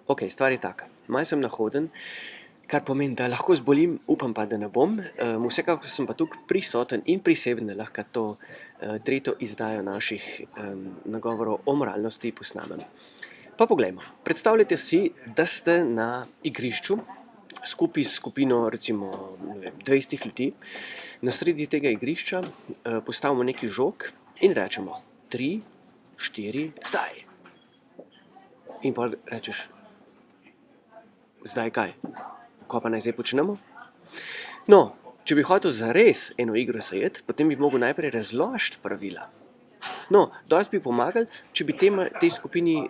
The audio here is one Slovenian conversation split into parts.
Okej, stvar je taka. Malo sem nahoden, kar pomeni, da lahko zbolim, upam pa, da ne bom. Vsekakor sem pa tukaj prisoten in priseben, da lahko to tretjo izdajo naših nagovorov o moralnosti posnamem. Pa poglejmo. Predstavljajte si, da ste na igrišču skupaj s skupino recimo 20 ljudi. Na sredi tega igrišča postavimo neki žog in rečemo 3, 4, zdaj. In pa rečeš, zdaj kaj? Kaj pa naj zdaj počnemo? No, če bi hotel zares eno igro zajeti, potem bi mogel najprej razložiti pravila. No, dosti bi pomagali, če bi tej skupini,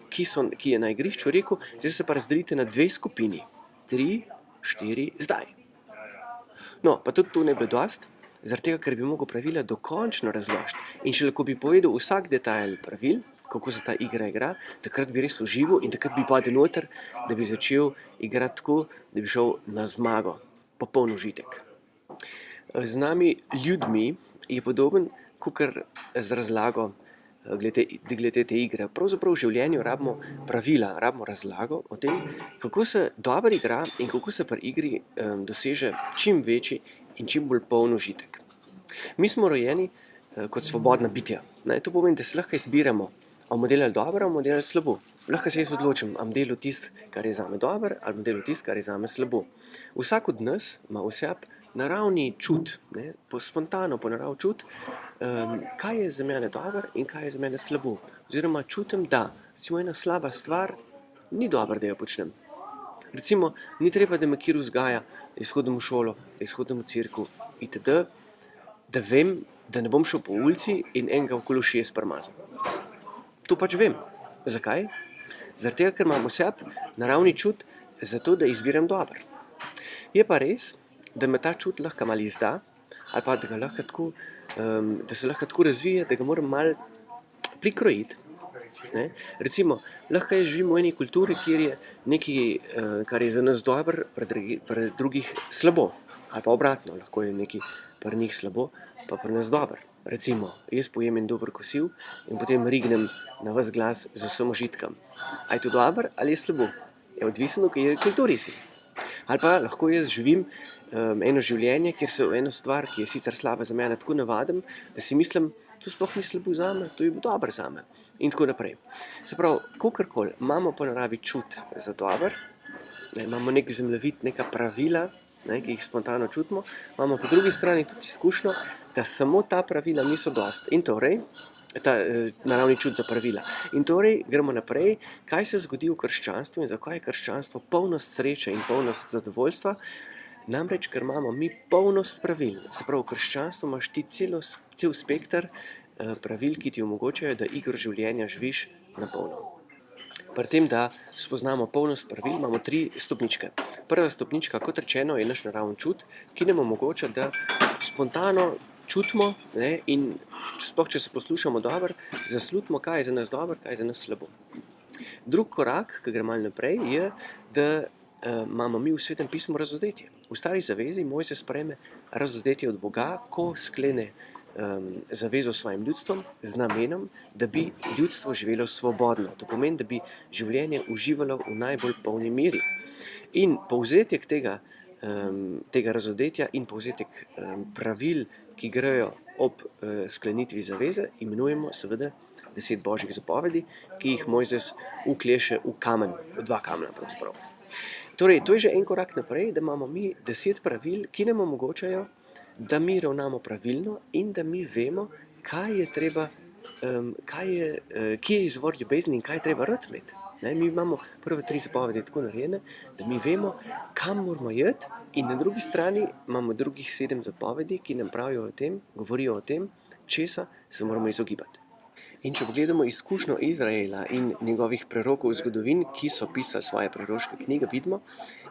ki je na igrišču, rekel, zdaj se pa razdelite na 2 skupini. 3, 4, zdaj. No, pa tudi to ne bi dosti, zaradi tega, ker bi mogel pravila dokončno razložiti. In šele ko bi povedal vsak detajl pravil, kako se ta igra igra, takrat bi res užival in takrat bi padel noter, da bi začel igrati tako, da bi šel na zmago. Popoln užitek. Z nami ljudmi je podoben, kakor z razlago glede te igre. Pravzaprav v življenju rabimo pravila, rabimo razlago o tem, kako se dobro igra in kako se pri igri doseže čim večji in čim bolj poln užitek. Mi smo rojeni kot svobodna bitja. To pomeni, da se lahko izbiramo, a bomo delali dobro, a bomo delali slabo. Lahko se jaz odločim, a bom delal tisto, kar je zame dobro, ali bom delal tisto, kar je zame slabo. Vsak od nas ima v sebi naravni čut, spontano po naravi čut, kaj je za mene dobro in kaj je za mene slabo. Oziroma čutim, da recimo ena slaba stvar ni dobro, da jo počnem. Recimo, ni treba, da me kjer vzgaja, da jaz hodim v šolo, da jaz hodim v cerkev itd., da vem, da ne bom šel po ulici in enega okoli ušes primazal. To pač vem. Zakaj? Zaradi tega, ker imam v sebi naravni čut za to, da izbiram dobro. Je pa res, da me ta čut lahko malo izda, ali pa da se lahko tako razvije, da ga moram malo prikrojiti. Recimo, lahko jaz živim v eni kulturi, kjer je nekaj, kar je za nas dobro, pri drugih slabo. Ali pa obratno, lahko je nekaj pri njih slabo, pa pri nas dobro. Recimo, jaz pojem en dober kosil in potem rignem na ves glas z vsem užitkom. A je to dobro ali je slabo? Je odvisno, v kateri kulturi si. Ali pa lahko jaz živim eno življenje, kjer se v eno stvar, ki je sicer slaba za mene, tako navadim, da si mislim, to sploh ni slabo zame, to je dobro zame. In tako naprej. Se pravi, kakorkoli, imamo po naravi čut za dobro, imamo nek zemljevid, neka pravila, ki jih spontano čutimo, imamo po drugi strani tudi izkušnjo, da samo ta pravila niso dosti. In torej, ta naravni čut za pravila. In torej, gremo naprej, kaj se zgodi v krščanstvu in zakaj je krščanstvo polnost sreče in polnost zadovoljstva. Namreč, ker imamo mi polnost pravil. Se pravi, v krščanstvu imaš ti cel spekter pravil, ki ti omogočajo, da igro življenja živiš na polno. Pri tem, da spoznamo polnost pravil, imamo 3 stopničke. Prva stopnička, kot rečeno, je naš naravni čut, ki nam omogoča, da spontano čutimo in sploh, če se poslušamo dobro, zaslutimo, kaj je za nas dobro, kaj je za nas slabo. Drug korak, ki gre malo naprej, je, da imamo mi v Svetem pismu razodetje. V Stari zavezi Mojzes sprejme razodetje od Boga, ko sklene zavezo s svojim ljudstvom z namenom, da bi ljudstvo živelo svobodno. To pomeni, da bi življenje uživalo v najbolj polni meri. In povzetek tega razodetja in povzetek pravil, ki grejo ob sklenitvi zaveze, imenujemo seveda 10 božjih zapovedi, ki jih Mojzes vkleše v kamen, v 2 kamna pravzaprav. Torej, to je že en korak naprej, da imamo mi 10 pravil, ki nam omogočajo, da mi ravnamo pravilno in da mi vemo, kje je izvor ljubezni in kaj je treba rad imeti. Mi imamo prve 3 zapovedi tako narejene, da mi vemo, kam moramo iti, in na drugi strani imamo drugih 7 zapovedi, ki nam govorijo o tem, česa se moramo izogibati. In če pogledamo izkušnjo Izraela in njegovih prerokov zgodovin, ki so pisali svoje proroške knjige, vidimo,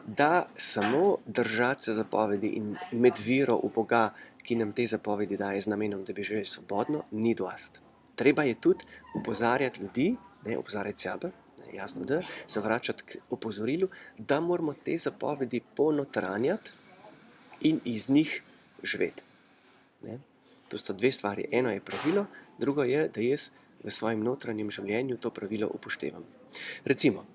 da samo držati se zapovedi in imeti vero v Boga, ki nam te zapovedi daje z namenom, da bi živeli svobodno, ni dosti. Treba je tudi opozarjati ljudi, opozarjati sebe, jasno, da se vračati k opozorilu, da moramo te zapovedi ponotranjati in iz njih živeti. To sta 2 stvari. Eno je pravilo, drugo je, da jaz v svojem notranjem življenju to pravilo upoštevam. Recimo,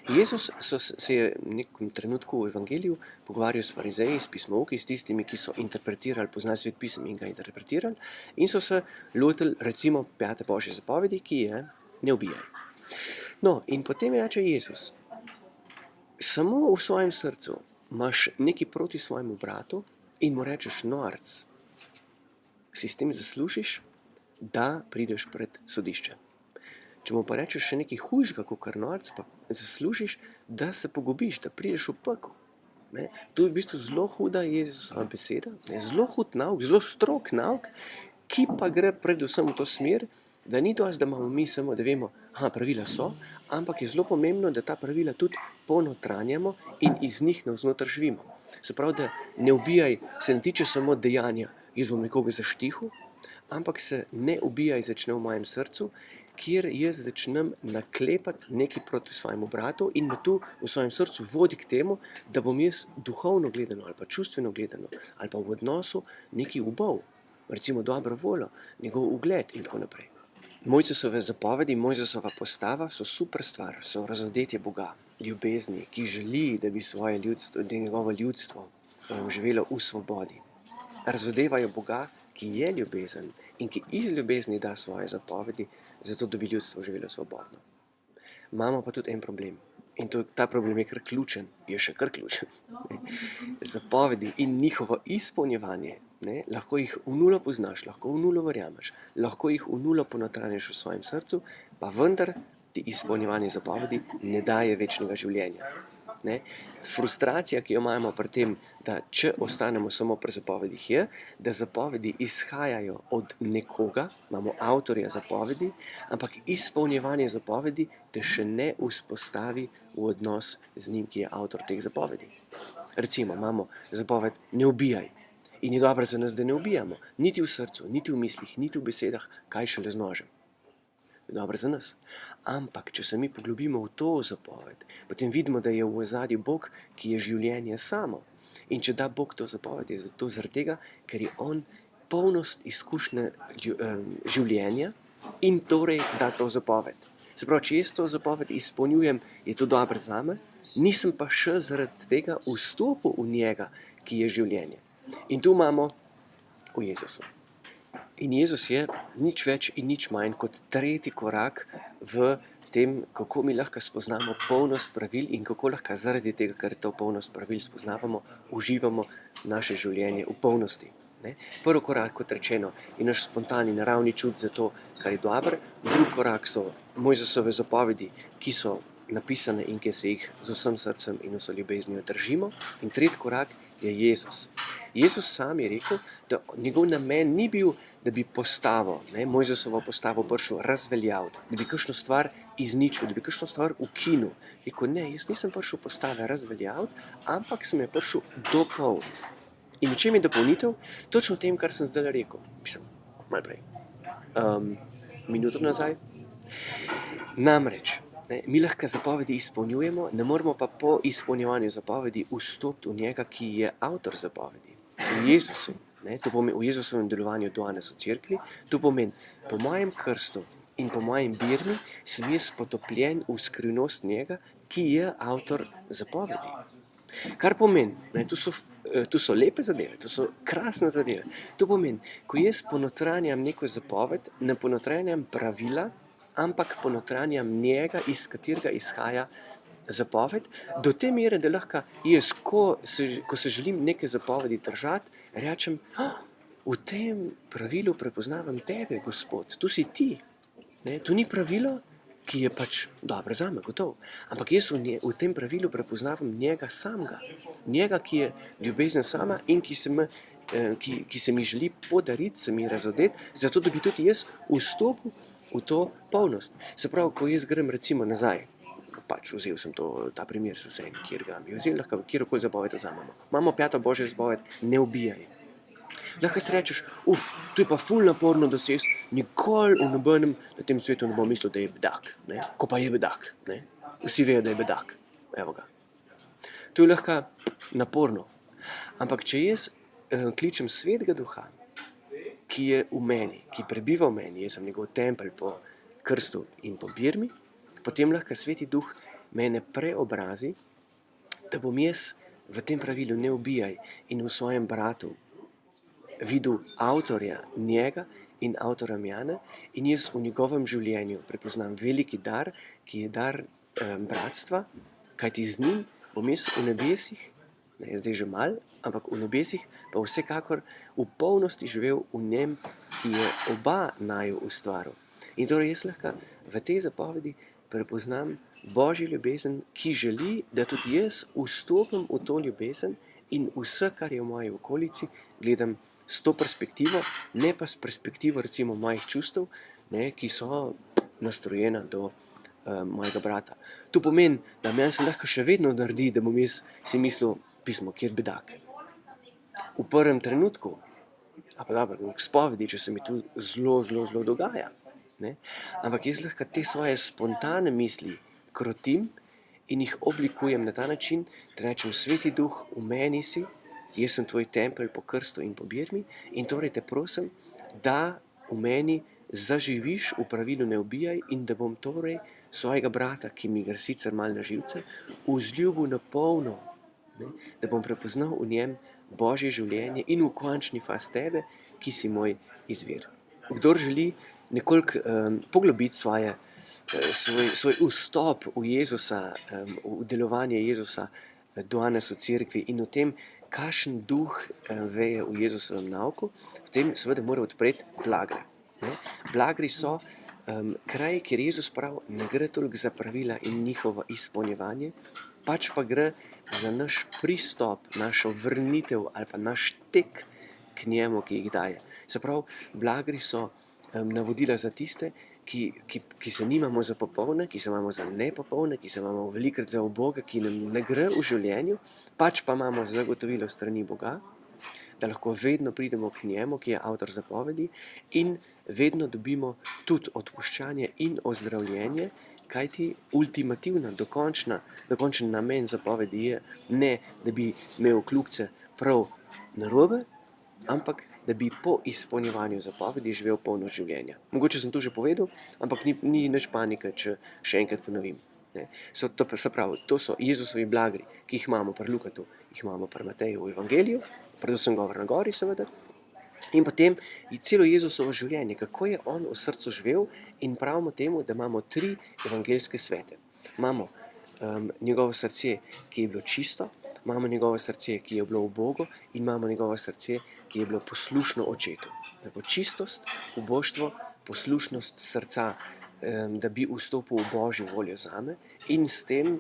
Jezus se je v nekem trenutku v evangeliju pogovarjal s farizeji, s pismovki, s tistimi, ki so interpretirali, poznali svet pisem in ga interpretirali, in so se lotili recimo 5. Božje zapovedi, ki je ne ubijaj. No, in potem reče Jezus, samo v svojem srcu imaš nekaj proti svojemu bratu in mu rečeš norc, si s tem zaslužiš, da prideš pred sodišče. Če mu pa rečeš še nekaj hujšega kot norc, pa zaslužiš, da se pogubiš, da prideš v pekel. Ne? To je v bistvu zelo huda Jezusova beseda, ne? Zelo hud nauk, zelo strog nauk, ki pa gre predvsem v to smer, da ni dosti, da imamo mi samo, da vemo, pravila so, ampak je zelo pomembno, da ta pravila tudi ponotranjamo in iz njih navznoter živimo. Se pravi, da ne ubijaj se ne tiče samo dejanja, jaz bom nekoga zaštihal, ampak se ne ubijaj začne v mojem srcu, kjer jaz začnem naklepati nekaj proti svojemu bratu in me tu v svojem srcu vodi k temu, da bom jaz duhovno gledano ali pa čustveno gledano ali pa v odnosu nekaj ubal, recimo dobro voljo, njegov ugled in tako naprej. Mojzesove zapovedi, Mojzesova postava so super stvar, so razodetje Boga, ljubezni, ki želi, da bi svoje ljudstvo, da njegovo ljudstvo živelo v svobodi. Razodevajo Boga, ki je ljubezen in ki iz ljubezni da svoje zapovedi, zato da bi ljudstvo živelo svobodno. Imamo pa tudi en problem in ta problem je kar ključen, je še kar ključen. Zapovedi in njihovo izpolnjevanje, lahko jih v nulo poznaš, lahko v nulo verjameš, lahko jih v nulo ponotranjiš v svojem srcu, pa vendar ti izpolnjevanje zapovedi ne daje večnega življenja. Frustracija, ki jo imamo pri tem, da če ostanemo samo pri zapovedih, je, da zapovedi izhajajo od nekoga, imamo avtorja zapovedi, ampak izpolnjevanje zapovedi te še ne vzpostavi v odnos z njim, ki je avtor teh zapovedi. Recimo, imamo zapoved ne ubijaj in je dobro za nas, da ne ubijamo, niti v srcu, niti v mislih, niti v besedah, kaj šele z nožem. Dobro za nas. Ampak, če se mi poglobimo v to zapoved, potem vidimo, da je v ozadju Bog, ki je življenje samo. In če da Bog to zapoved, je to zaradi tega, ker je on polnost izkušnje življenja in torej da to zapoved. Se pravi, če jaz to zapoved izpolnjujem, je to dobro zame, nisem pa še zaradi tega vstopil v njega, ki je življenje. In tu imamo v Jezusu. In Jezus je nič več in nič manj kot tretji korak v tem, kako mi lahko spoznamo polnost pravil in kako lahko zaradi tega, ker to polnost pravil spoznavamo, uživamo naše življenje v polnosti. Prvi korak, kot rečeno, je naš spontani naravni čut za to, kar je dobro. Drugi korak so Mojzesove zapovedi, ki so napisane in ki se jih z vsem srcem in vso ljubeznijo držimo. In tretji korak je Jezus. Jezus sam je rekel, da njegov namen ni bil, da bi postavo, Mojzesovo postavo prišel razveljaviti, da bi kakšno stvar izničil, da bi kakšno stvar ukinil. Rekel, ne, jaz nisem prišel postave razveljaviti, ampak sem je prišel dopolniti. In v čem je dopolnitev? Točno v tem, kar sem zdaj rekel. Mislim, malo prej. Minuto nazaj. Namreč, mi lahko zapovedi izpolnjujemo, ne moramo pa po izpolnjevanju zapovedi vstopiti v njega, ki je avtor zapovedi. V Jezusu, to pomeni v Jezusovem delovanju danes v cerkvi, to pomeni po mojem krstu in po mojem birmi sem jaz potopljen v skrivnost njega, ki je avtor zapovedi. Kar pomeni, tu so lepe zadeve, tu so krasne zadeve. To pomeni, ko jaz ponotranjam neko zapoved, ne ponotranjam pravila, ampak ponotranjam njega, iz katerega izhaja zapoved, do te mere, da lahko jaz, ko se želim neke zapovedi držati, rečem, v tem pravilu prepoznavam tebe, Gospod, tu si ti. To ni pravilo, ki je pač dobro zame, gotov. Ampak jaz v tem pravilu prepoznavam njega samega. Njega, ki je ljubezen sama in ki se mi želi podariti, se mi razodeti, zato da bi tudi jaz vstopil v to polnost. Se pravi, ko jaz grem recimo nazaj, pač vzel sem ta primer s vsem, kjer ga mi vzel, lahko kjerokoli zapoved vzamemo. Imamo 5. Božjo zapoved, ne ubijaj. Lahko si rečeš, to je pa ful naporno dosesti, nikoli v nobenem na tem svetu ne bom mislil, da je bedak. Ko pa je bedak. Vsi vejo, da je bedak. Evo ga. To je lahko naporno. Ampak če jaz kličem Svetega Duha, ki je v meni, ki prebiva v meni, jaz sem njegov tempelj po krstu in po birmi, potem lahko Sveti Duh mene preobrazi, da bom jaz v tem pravilu ne ubijaj in v svojem bratu videl avtorja njega in avtorja mene in jaz v njegovem življenju prepoznam veliki dar, ki je dar bratstva, kajti z njim bom jaz v nebesih, ne, zdaj že mal, ampak v nebesih pa vsekakor v polnosti živel v njem, ki je oba naju ustvaril. In torej jaz lahko v tej zapovedi prepoznam Božjo ljubezen, ki želi, da tudi jaz vstopim v to ljubezen in vse, kar je v moji okolici, gledam s to perspektivo, ne pa s perspektivo recimo mojih čustev, ne, ki so nastrojena do mojega brata. To pomeni, da meni se lahko še vedno naredi, da bom jaz si mislil, pismo, kjer bedak. V prvem trenutku, a pa dobro, v spovedi, če se mi to zelo dogaja, ne? Ampak jaz lahko te svoje spontane misli krotim in jih oblikujem na ta način, da rečem, Sveti Duh, v meni si, jaz sem tvoj tempelj po krstu in po birmi in torej te prosim, da v meni zaživiš v pravilu ne ubijaj in da bom torej svojega brata, ki mi gre sicer malo na živce, vzljubil na polno, ne? Da bom prepoznal v njem Božje življenje in v končni faz tebe, ki si moj izvir. Kdor želi nekoliko poglobiti svoj vstop v Jezusa, v delovanje Jezusa danes v cerkvi in v tem, kakšen duh veje v Jezusovem nauku, potem seveda mora odpreti Blagre. Blagri so kraj, kjer Jezus pravi, ne gre toliko za pravila in njihovo izpolnjevanje, pač pa gre za naš pristop, našo vrnitev ali pa naš tek k njemu, ki jih daje. Se pravi, Blagri so navodila za tiste, ki se nimamo za popolne, ki se imamo za nepopolne, ki se imamo velikrat za uboge, ki nam ne gre v življenju, pač pa imamo zagotovilo strani Boga, da lahko vedno pridemo k njemu, ki je avtor zapovedi in vedno dobimo tudi odpuščanje in ozdravljenje, kajti ultimativna, dokončen namen zapovedi je ne, da bi imel kljukce prav narobe, ampak da bi po izpolnjevanju zapovedi živel polno življenja. Mogoče sem to že povedal, ampak ni nič panike, če še enkrat ponovim. To so Jezusovi blagri, ki jih imamo pri Lukatu, jih imamo pri Mateju v Evangeliju, predvsem govor na gori seveda, in potem je celo Jezusovo življenje, kako je on v srcu živel in pravimo temu, da imamo 3 evangeljske svete. Imamo njegovo srce, ki je bilo čisto, imamo njegovo srce, ki je bilo ubogo in imamo njegovo srce, ki je bilo poslušno očetu. Čistost, uboštvo, poslušnost srca, da bi vstopil v Božjo voljo zame in s tem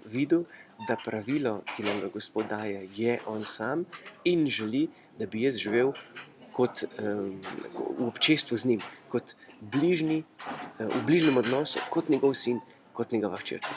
videl, da pravilo, ki nam ga Gospod daje, je on sam in želi, da bi jaz živel kot v občestvu z njim, kot bližnji, v bližnjem odnosu, kot njegov sin, kot njegova hčerka.